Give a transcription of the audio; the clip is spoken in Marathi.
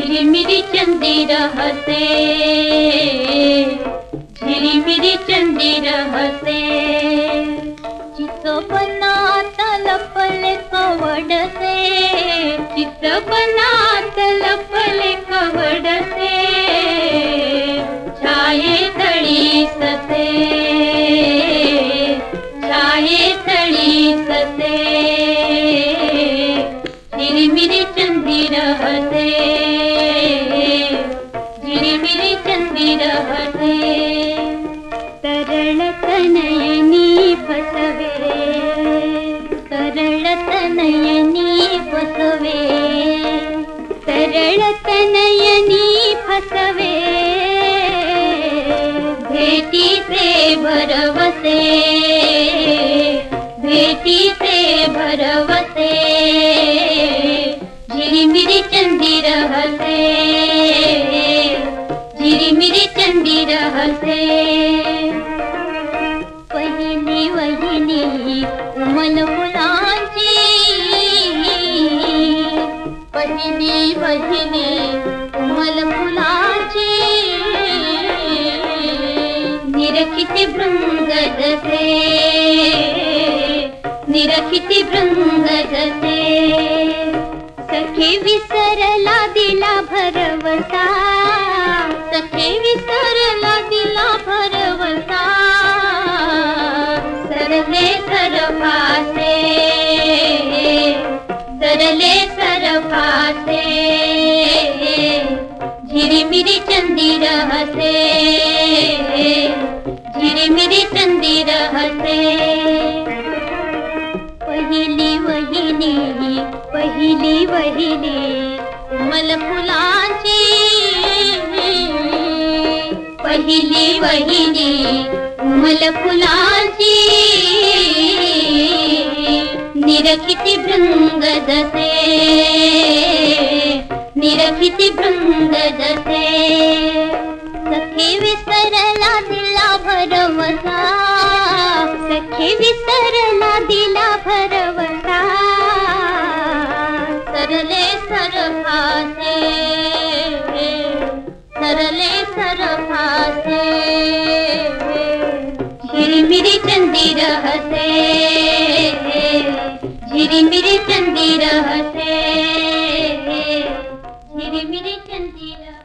झिरिमिरी चंदी रहसे, झिरिमिरी चंदी रहसे। चितपनात लपले कवडसे, चितपनात लपले कवडसे। छाये तळी ससे, छाये तळी ससे। झिरिमिरी चंदी रहसे, झिरिमिरी चंदी रहसे। तरळत नयनी फसवे, तरळत नयनी फसवे। तरळत नयनी फसवे, भेटीचे भरवसे, भेटीचे भरवसे। झिरिमिरी चंदी रहसे, झिरिमिरी चंदी रहसे। पहिली वहिनी उमल फुलांची, पहिली वहिनी उमल फुलांची। निरखिती भृंग जसे, निरखिती भृंग जसे। सखे विसरला दिला भरवसा, सखे विसरला दिला भरवसा। सरले सरफासे, सरले सरफासे। झिरिमिरी चंदी रहसे, झिरिमिरी चंदी रहसे। पहिली वहिनी, पहिली वहिनी उमल फुलांची। पहिली वहिनी उमल फुलांची। निरखिती भृंग जसे, निरखिती भृंग जसे। सखे विसरला दिला भरवसा, सखे विसरला दिला भरवसा। सरले सरफासे, सरले सरफासे। झिरिमिरी चंदी रहसे, झिरिमिरी चंदी रहसे। झिरिमिरी चंदी रहसे।